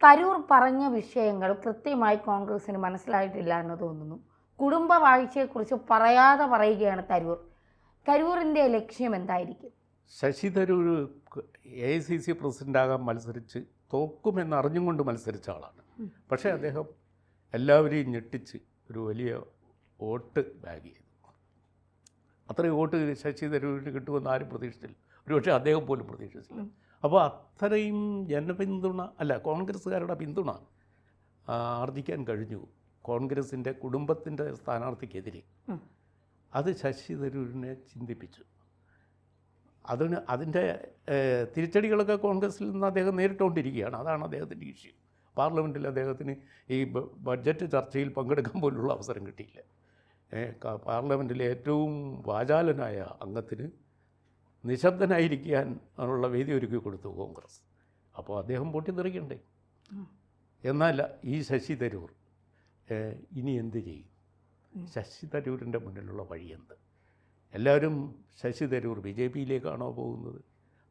തരൂർ പറഞ്ഞ വിഷയങ്ങൾ കൃത്യമായി കോൺഗ്രസിന് മനസ്സിലായിട്ടില്ല എന്ന് തോന്നുന്നു. കുടുംബവാഴ്ചയെക്കുറിച്ച് പറയാതെ പറയുകയാണ് തരൂർ. തരൂരിൻ്റെ ലക്ഷ്യം എന്തായിരിക്കും? ശശി തരൂർ AICC പ്രസിഡൻ്റാകാൻ മത്സരിച്ച് തോക്കുമെന്ന് അറിഞ്ഞും കൊണ്ട് മത്സരിച്ച ആളാണ്. പക്ഷേ അദ്ദേഹം എല്ലാവരെയും ഞെട്ടിച്ച് ഒരു വലിയ വോട്ട് ബാഗ് ചെയ്തു. അത്രയും വോട്ട് ശശി തരൂരിന് കിട്ടുമെന്ന് ആരും പ്രതീക്ഷിച്ചില്ല. ഒരുപക്ഷെ അദ്ദേഹം പോലും പ്രതീക്ഷിച്ചില്ല. അപ്പോൾ അത്രയും ജനപിന്തുണ കോൺഗ്രസ്സുകാരുടെ പിന്തുണ ആർജിക്കാൻ കഴിഞ്ഞു കോൺഗ്രസിൻ്റെ കുടുംബത്തിൻ്റെ സ്ഥാനാർത്ഥിക്കെതിരെ. അത് ശശി തരൂരിനെ ചിന്തിപ്പിച്ചു. അതിൻ്റെ തിരിച്ചടികളൊക്കെ കോൺഗ്രസിൽ നിന്ന് അദ്ദേഹം നേരിട്ടുകൊണ്ടിരിക്കുകയാണ്. അതാണ് അദ്ദേഹത്തിൻ്റെ ഇഷ്യൂ. പാർലമെൻറ്റിൽ അദ്ദേഹത്തിന് ഈ ബഡ്ജറ്റ് ചർച്ചയിൽ പങ്കെടുക്കാൻ പോലുള്ള അവസരം കിട്ടിയില്ല. പാർലമെൻറ്റിലെ ഏറ്റവും വാചാലനായ അംഗത്തിന് നിശബ്ദനായിരിക്കാൻ ഉള്ള വേദി ഒരുക്കി കൊടുത്തു കോൺഗ്രസ്. അപ്പോൾ അദ്ദേഹം പൊട്ടിത്തെറിക്കണ്ടേ? എന്നാൽ ഈ ശശി തരൂർ ഇനി എന്ത് ചെയ്യും? ശശി തരൂരിൻ്റെ മുന്നിലുള്ള വഴി എന്ത്? എല്ലാവരും ശശി തരൂർ BJPയിലേക്കാണോ പോകുന്നത്,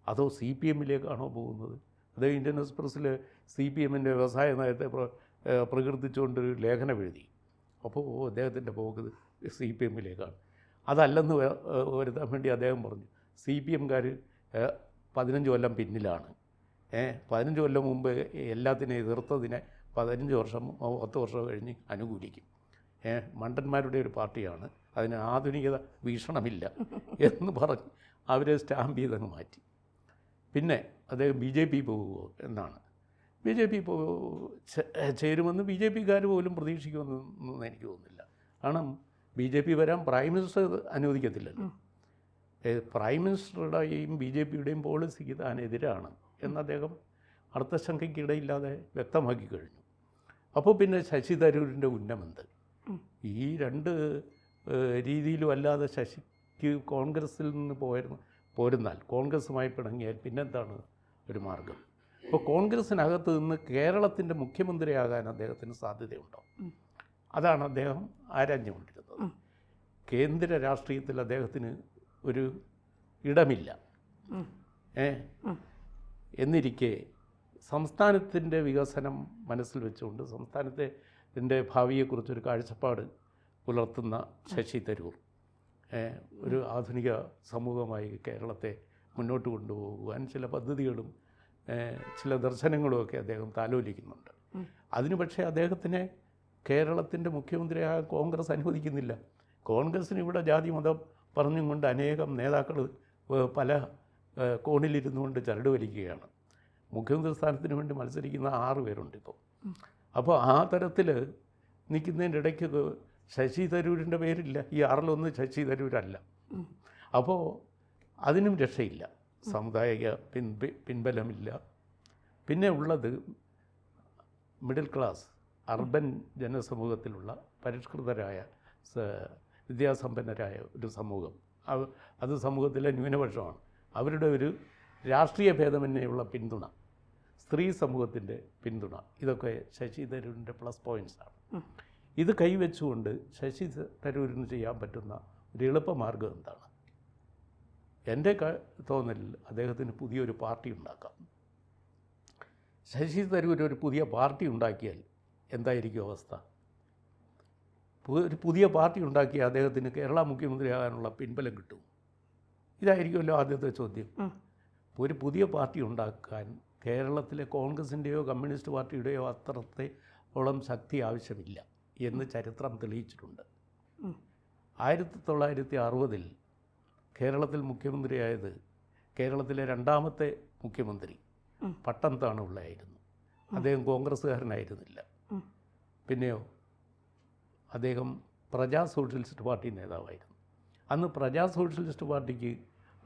അതോ CPMയിലേക്കാണോ പോകുന്നത്? അതോ ഇന്ത്യൻ എക്സ്പ്രസ്സിൽ CPMൻ്റെ വ്യവസായ നയത്തെ പ്രകീർത്തിച്ചുകൊണ്ട് ലേഖനം എഴുതി. അപ്പോൾ അദ്ദേഹത്തിൻ്റെ പോക്ക് CPMയിലേക്കാണ്. അതല്ലെന്ന് വരുത്താൻ വേണ്ടി അദ്ദേഹം പറഞ്ഞു CPMകാർ 15 കൊല്ലം പിന്നിലാണ്. 15 കൊല്ലം മുമ്പ് എല്ലാത്തിനെ എതിർത്തതിനെ 15 വർഷം 10 വർഷം കഴിഞ്ഞ് അനുകൂലിക്കും. മണ്ടന്മാരുടെ ഒരു പാർട്ടിയാണ്, അതിന് ആധുനികത വീക്ഷണമില്ല എന്ന് പറഞ്ഞ് അവരെ സ്റ്റാമ്പ് ചെയ്തങ്ങ് മാറ്റി. പിന്നെ അദ്ദേഹം BJP പോകുമോ എന്നാണ്. BJP ചേരുമെന്ന് BJPക്കാർ പോലും പ്രതീക്ഷിക്കുമെന്നൊന്നും എനിക്ക് തോന്നുന്നില്ല. കാരണം BJP വരാൻ പ്രൈം മിനിസ്റ്റർ അനുവദിക്കത്തില്ലല്ലോ. പ്രൈം മിനിസ്റ്ററുടെയും BJPയുടെയും പോളിസിക്ക് താൻ എതിരാണ് എന്ന് അദ്ദേഹം അർത്ഥശങ്കയ്ക്കിടയില്ലാതെ വ്യക്തമാക്കി കഴിഞ്ഞു. അപ്പോൾ പിന്നെ ശശി തരൂരിൻ്റെ ഉന്നമെന്ത്? ഈ രണ്ട് രീതിയിലും അല്ലാതെ ശശിക്ക് കോൺഗ്രസ്സിൽ നിന്ന് പോരുന്നാൽ, കോൺഗ്രസ്സുമായി പിണങ്ങിയാൽ പിന്നെന്താണ് ഒരു മാർഗം? ഇപ്പോൾ കോൺഗ്രസ്സിനകത്ത് നിന്ന് കേരളത്തിൻ്റെ മുഖ്യമന്ത്രിയാകാൻ അദ്ദേഹത്തിന് സാധ്യതയുണ്ടോ? അതാണ് അദ്ദേഹം ആരാഞ്ഞുകൊണ്ടിരുന്നത്. കേന്ദ്ര രാഷ്ട്രീയത്തിൽ അദ്ദേഹത്തിന് ഒരു ഇടമില്ല. എന്നിരിക്കെ സംസ്ഥാനത്തിൻ്റെ വികസനം മനസ്സിൽ വെച്ചുകൊണ്ട് സംസ്ഥാനത്തിൻ്റെ ഭാവിയെക്കുറിച്ചൊരു കാഴ്ചപ്പാട് പുലർത്തുന്ന ശശി തരൂർ ഒരു ആധുനിക സമൂഹമായി കേരളത്തെ മുന്നോട്ട് കൊണ്ടുപോകുവാൻ ചില പദ്ധതികളും ചില ദർശനങ്ങളുമൊക്കെ അദ്ദേഹം താലോലിക്കുന്നുണ്ട്. അതിന് പക്ഷേ അദ്ദേഹത്തിനെ കേരളത്തിൻ്റെ മുഖ്യമന്ത്രിയാകാൻ കോൺഗ്രസ് അനുവദിക്കുന്നില്ല. കോൺഗ്രസ്സിന് ഇവിടെ ജാതി മതം പറഞ്ഞും കൊണ്ട് അനേകം നേതാക്കൾ പല കോണിലിരുന്നു കൊണ്ട് ചരട് വലിക്കുകയാണ്. മുഖ്യമന്ത്രി സ്ഥാനത്തിന് വേണ്ടി മത്സരിക്കുന്ന 6 പേരുണ്ട് ഇപ്പോൾ. അപ്പോൾ ആ തരത്തിൽ നിൽക്കുന്നതിൻ്റെ ഇടയ്ക്ക് ശശി തരൂരിൻ്റെ പേരില്ല. ഈ 6-1 ശശി തരൂരല്ല. അപ്പോൾ അതിനും രക്ഷയില്ല. സാമുദായിക പിൻബലമില്ല. പിന്നെ ഉള്ളത് മിഡിൽ ക്ലാസ് അർബൻ ജനസമൂഹത്തിലുള്ള പരിഷ്കൃതരായ വിദ്യാസമ്പന്നരായ ഒരു സമൂഹം. അത് സമൂഹത്തിലെ ന്യൂനപക്ഷമാണ്. അവരുടെ ഒരു രാഷ്ട്രീയ ഭേദമന്യുള്ള പിന്തുണ, സ്ത്രീ സമൂഹത്തിൻ്റെ പിന്തുണ, ഇതൊക്കെ ശശി തരൂരിൻ്റെ പ്ലസ് പോയിൻറ്റ്സാണ്. ഇത് കൈവച്ചുകൊണ്ട് ശശി തരൂരിന് ചെയ്യാൻ പറ്റുന്ന ഒരു എളുപ്പമാർഗം എന്താണ്? എൻ്റെ തോന്നലിൽ അദ്ദേഹത്തിന് പുതിയൊരു പാർട്ടി ഉണ്ടാക്കാം. ശശി തരൂർ ഒരു പുതിയ പാർട്ടി ഉണ്ടാക്കിയാൽ എന്തായിരിക്കും അവസ്ഥ? ഒരു പുതിയ പാർട്ടി ഉണ്ടാക്കിയാൽ അദ്ദേഹത്തിന് കേരള മുഖ്യമന്ത്രിയാകാനുള്ള പിൻബലം കിട്ടും. ഇതായിരിക്കുമല്ലോ ആദ്യത്തെ ചോദ്യം. ഒരു പുതിയ പാർട്ടി ഉണ്ടാക്കാൻ കേരളത്തിലെ കോൺഗ്രസിൻ്റെയോ കമ്മ്യൂണിസ്റ്റ് പാർട്ടിയുടെയോ അത്രത്തോളം ശക്തി ആവശ്യമില്ല എന്ന് ചരിത്രം തെളിയിച്ചിട്ടുണ്ട്. 1960 കേരളത്തിൽ മുഖ്യമന്ത്രിയായത് കേരളത്തിലെ 2ാമത്തെ മുഖ്യമന്ത്രി പട്ടം താണുള്ളയായിരുന്നു. അദ്ദേഹം കോൺഗ്രസ്സുകാരനായിരുന്നില്ല. പിന്നെയോ അദ്ദേഹം പ്രജാ സോഷ്യലിസ്റ്റ് പാർട്ടി നേതാവായിരുന്നു. അന്ന് പ്രജാ സോഷ്യലിസ്റ്റ് പാർട്ടിക്ക്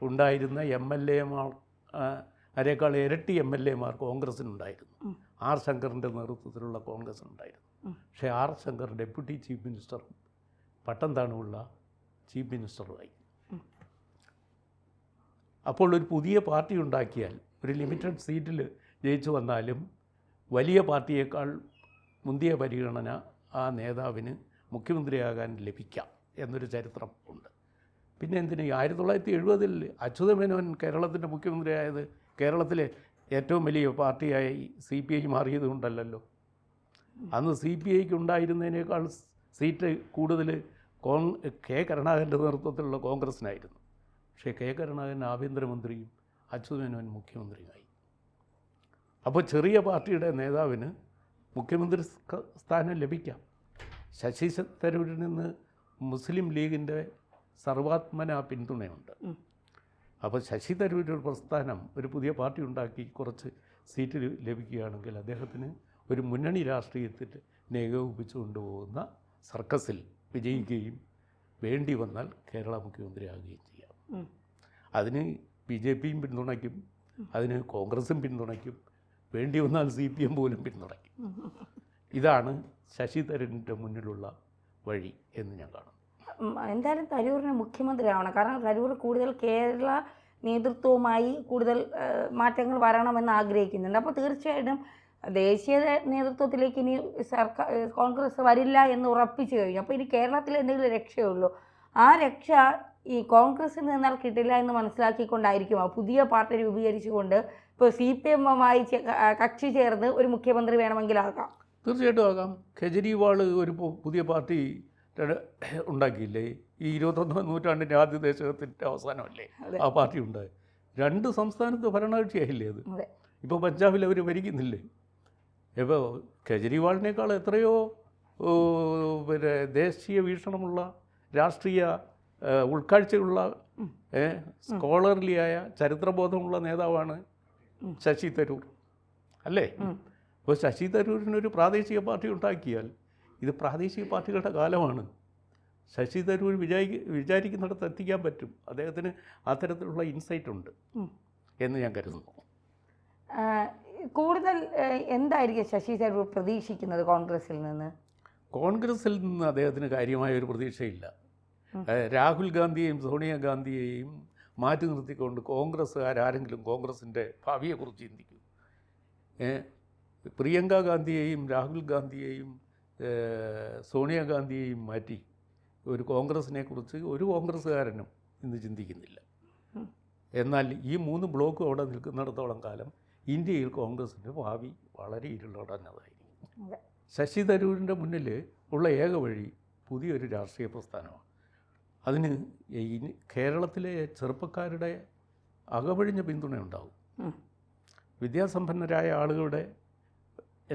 ഉണ്ടായിരുന്ന MLAമാരേക്കാൾ ഇരട്ടി MLAമാർ കോൺഗ്രസ്സിനുണ്ടായിരുന്നു. ആർ ശങ്കറിൻ്റെ നേതൃത്വത്തിലുള്ള കോൺഗ്രസ്സിനുണ്ടായിരുന്നു. പക്ഷേ ആർ ശങ്കർ ഡെപ്യൂട്ടി ചീഫ് മിനിസ്റ്ററും പട്ടം താണുള്ള ചീഫ് മിനിസ്റ്ററുമായി. അപ്പോൾ ഒരു പുതിയ പാർട്ടി ഉണ്ടാക്കിയാൽ ഒരു ലിമിറ്റഡ് സീറ്റിൽ ജയിച്ചു വന്നാലും വലിയ പാർട്ടിയേക്കാൾ മുന്തിയ പരിഗണന ആ നേതാവിന് മുഖ്യമന്ത്രിയാകാൻ ലഭിക്കാം എന്നൊരു ചരിത്രം ഉണ്ട്. പിന്നെ എന്തിന് 1970 അച്യുതമേനോൻ കേരളത്തിൻ്റെ മുഖ്യമന്ത്രിയായത് കേരളത്തിലെ ഏറ്റവും വലിയ പാർട്ടിയായി CPI മാറിയത് കൊണ്ടല്ലല്ലോ. അന്ന് CPIക്ക് ഉണ്ടായിരുന്നതിനേക്കാൾ സീറ്റ് കൂടുതൽ കെ കരുണാകരൻ്റെ നേതൃത്വത്തിലുള്ള കോൺഗ്രസിനായിരുന്നു. പക്ഷേ കെ കരുണാകരൻ ആഭ്യന്തരമന്ത്രിയും അച്യുതമേനോൻ മുഖ്യമന്ത്രിയുമായി. അപ്പോൾ ചെറിയ പാർട്ടിയുടെ നേതാവിന് മുഖ്യമന്ത്രി സ്ഥാനം ലഭിക്കാം. ശശി തരൂരിൽ നിന്ന് മുസ്ലിം ലീഗിൻ്റെ സർവാത്മന പിന്തുണയുണ്ട്. അപ്പോൾ ശശി തരൂർ ഒരു പ്രസ്ഥാനം, ഒരു പുതിയ പാർട്ടി ഉണ്ടാക്കി കുറച്ച് സീറ്റ് ലഭിക്കുകയാണെങ്കിൽ അദ്ദേഹത്തിന് ഒരു മുന്നണി രാഷ്ട്രീയത്തിൽ ഏകോപിപ്പിച്ചു കൊണ്ടുപോകുന്ന സർക്കസിൽ വിജയിക്കുകയും വേണ്ടി വന്നാൽ കേരള മുഖ്യമന്ത്രിയാകുകയും ചെയ്യാം. അതിന് BJPയും പിന്തുണയ്ക്കും, അതിന് കോൺഗ്രസും പിന്തുണയ്ക്കും, വേണ്ടി വന്നാൽ CPM പോലും പിന്തുണയ്ക്കും. ഇതാണ് ശശി തരൂരിൻ്റെ മുന്നിലുള്ള വഴി എന്ന് ഞാൻ കാണുന്നു. എന്തായാലും തരൂരിന് മുഖ്യമന്ത്രി ആവണം. കാരണം തരൂർ കൂടുതൽ കേരള നേതൃത്വവുമായി കൂടുതൽ മാറ്റങ്ങൾ വരണമെന്ന് ആഗ്രഹിക്കുന്നുണ്ട്. അപ്പോൾ തീർച്ചയായിട്ടും ദേശീയ നേതൃത്വത്തിലേക്ക് ഇനി കോൺഗ്രസ് വരില്ല എന്ന് ഉറപ്പിച്ചു കഴിഞ്ഞു. അപ്പോൾ ഇനി കേരളത്തിൽ എന്തെങ്കിലും രക്ഷയുള്ളൂ. ആ രക്ഷ ഈ കോൺഗ്രസിൽ നിന്നാൽ കിട്ടില്ല എന്ന് മനസ്സിലാക്കിക്കൊണ്ടായിരിക്കും പുതിയ പാർട്ടി രൂപീകരിച്ചുകൊണ്ട് ഇപ്പോൾ CPMമായി കക്ഷി ചേർന്ന് ഒരു മുഖ്യമന്ത്രി വേണമെങ്കിലാകാം. തീർച്ചയായിട്ടും ആകാം. കെജ്രിവാൾ ഒരു പുതിയ പാർട്ടി ഉണ്ടാക്കിയില്ലേ? ഈ 21ാം നൂറ്റാണ്ടിൻ്റെ ആദ്യ ദശകത്തിൻ്റെ അവസാനമല്ലേ ആ പാർട്ടി ഉണ്ടായി. 2 സംസ്ഥാനത്ത് ഭരണകക്ഷിയായില്ലേ അത്? ഇപ്പോൾ പഞ്ചാബിൽ അവർ ഭരിക്കുന്നില്ലേ? ഇപ്പോൾ കെജ്രിവാളിനേക്കാൾ എത്രയോ പിന്നെ ദേശീയ വീക്ഷണമുള്ള രാഷ്ട്രീയ ഉൾക്കാഴ്ചയുള്ള സ്കോളർലിയായ ചരിത്രബോധമുള്ള നേതാവാണ് ശശി തരൂർ അല്ലേ? അപ്പോൾ ശശി തരൂരിനൊരു പ്രാദേശിക പാർട്ടി ഉണ്ടാക്കിയാൽ ഇത് പ്രാദേശിക പാർട്ടികളുടെ കാലമാണ്. ശശി തരൂർ വിചാരിക്കുന്നിടത്ത് എത്തിക്കാൻ പറ്റും. അദ്ദേഹത്തിന് അത്തരത്തിലുള്ള ഇൻസൈറ്റ് ഉണ്ട് എന്ന് ഞാൻ കരുതുന്നു. കൂടുതൽ എന്തായിരിക്കും ശശി തരൂർ പ്രതീക്ഷിക്കുന്നത് കോൺഗ്രസിൽ നിന്ന്? കോൺഗ്രസിൽ നിന്ന് അദ്ദേഹത്തിന് കാര്യമായ ഒരു പ്രതീക്ഷയില്ല. രാഹുൽ ഗാന്ധിയെയും സോണിയാഗാന്ധിയെയും മാറ്റി നിർത്തിക്കൊണ്ട് കോൺഗ്രസ്സുകാരെങ്കിലും കോൺഗ്രസിൻ്റെ ഭാവിയെക്കുറിച്ച് ചിന്തിക്കും. പ്രിയങ്ക ഗാന്ധിയെയും രാഹുൽ ഗാന്ധിയെയും സോണിയാഗാന്ധിയെയും മാറ്റി ഒരു കോൺഗ്രസിനെ കുറിച്ച് ഒരു കോൺഗ്രസ്സുകാരനും ഇന്ന് ചിന്തിക്കുന്നില്ല. എന്നാൽ ഈ 3 ബ്ലോക്കും അവിടെ നിൽക്കുന്നിടത്തോളം കാലം ഇന്ത്യയിൽ കോൺഗ്രസിൻ്റെ ഭാവി വളരെ ഇരുളടഞ്ഞതായിരിക്കും. ശശി തരൂരിൻ്റെ മുന്നിൽ ഉള്ള ഏക വഴി പുതിയൊരു രാഷ്ട്രീയ പ്രസ്ഥാനമാണ്. അതിന് കേരളത്തിലെ ചെറുപ്പക്കാരുടെ അകവഴിഞ്ഞ പിന്തുണയുണ്ടാവും. വിദ്യാസമ്പന്നരായ ആളുകളുടെ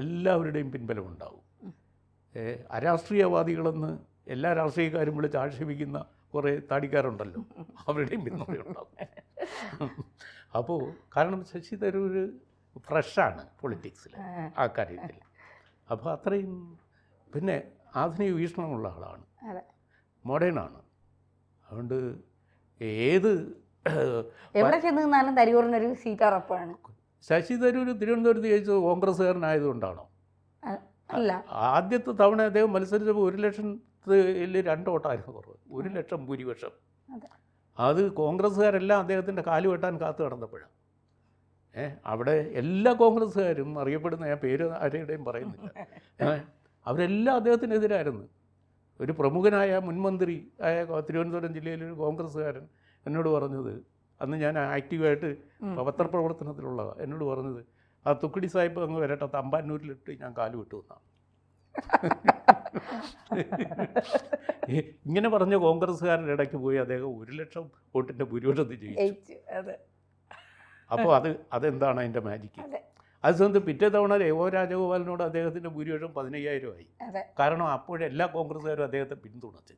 എല്ലാവരുടെയും പിൻബലമുണ്ടാവും. അരാഷ്ട്രീയവാദികളെന്ന് എല്ലാ രാഷ്ട്രീയക്കാരും വിളിച്ച് ആക്ഷേപിക്കുന്ന കുറേ താടിക്കാരുണ്ടല്ലോ, അവരുടെയും പിന്തുണയുണ്ടാവും. അപ്പോൾ കാരണം ശശി തരൂർ ഫ്രഷാണ് പൊളിറ്റിക്സിൽ ആ കാര്യത്തിൽ. അപ്പോൾ അത്രയും പിന്നെ ആധുനിക വീക്ഷണമുള്ള ആളാണ്, മോഡേണാണ്. അതുകൊണ്ട് എവിടെ ചെന്ന് നിന്നാലും തരൂരിനൊരു സീറ്റ് ഉറപ്പാണ്. ശശി തരൂർ തിരുവനന്തപുരത്ത് ജയിച്ചത് കോൺഗ്രസ്സുകാരനായതുകൊണ്ടാണോ? അല്ല, ആദ്യത്തെ തവണ അദ്ദേഹം മത്സരിച്ചപ്പോൾ 1,00,000-ൽ 2 വോട്ടായിരുന്നു കുറവ്. 1,00,000 ഭൂരിപക്ഷം. അത് കോൺഗ്രസ്സുകാരെല്ലാം അദ്ദേഹത്തിൻ്റെ കാല് വെട്ടാൻ കാത്തു കിടന്നപ്പോഴാണ്. അവിടെ എല്ലാ കോൺഗ്രസ്സുകാരും അറിയപ്പെടുന്ന, ഞാൻ പേര് ആരുടെയും പറയുന്നില്ല, അവരെല്ലാം അദ്ദേഹത്തിനെതിരായിരുന്നു. ഒരു പ്രമുഖനായ മുൻമന്ത്രി ആയ തിരുവനന്തപുരം ജില്ലയിലൊരു കോൺഗ്രസ്സുകാരൻ എന്നോട് പറഞ്ഞത്, അന്ന് ഞാൻ ആക്റ്റീവായിട്ട് പത്രപ്രവർത്തനത്തിലുള്ളതാണ്, എന്നോട് പറഞ്ഞത് ആ തുക്കടി സാഹിബ് അങ്ങ് വരട്ടെ, തമ്പാനൂരിലിട്ട് ഞാൻ കാല് വിട്ടു എന്നാണ്. ഇങ്ങനെ പറഞ്ഞ കോൺഗ്രസ്സുകാരുടെ ഇടയ്ക്ക് പോയി അദ്ദേഹം 1,00,000 വോട്ടിൻ്റെ ഭൂരിപക്ഷത്തിൽ ജയിച്ചു. അപ്പോൾ അതെന്താണ് അതിൻ്റെ മാജിക്ക്? അത് സ്വന്തം പിറ്റേ തവണ രഘുവ രാജഗോപാലിനോട് അദ്ദേഹത്തിൻ്റെ ഭൂരിപക്ഷം 15,000 ആയി. കാരണം അപ്പോഴെല്ലാ കോൺഗ്രസ്സുകാരും അദ്ദേഹത്തെ പിന്തുണച്ച്.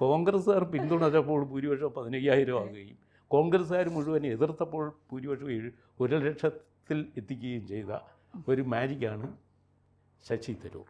കോൺഗ്രസ്സുകാർ പിന്തുണച്ചപ്പോൾ ഭൂരിപക്ഷം 15,000 ആകുകയും കോൺഗ്രസ്സുകാർ മുഴുവൻ എതിർത്തപ്പോൾ ഭൂരിപക്ഷം 1,00,000-ൽ എത്തിക്കുകയും ചെയ്ത ഒരു മാജിക്കാണ് ശശി തരൂർ.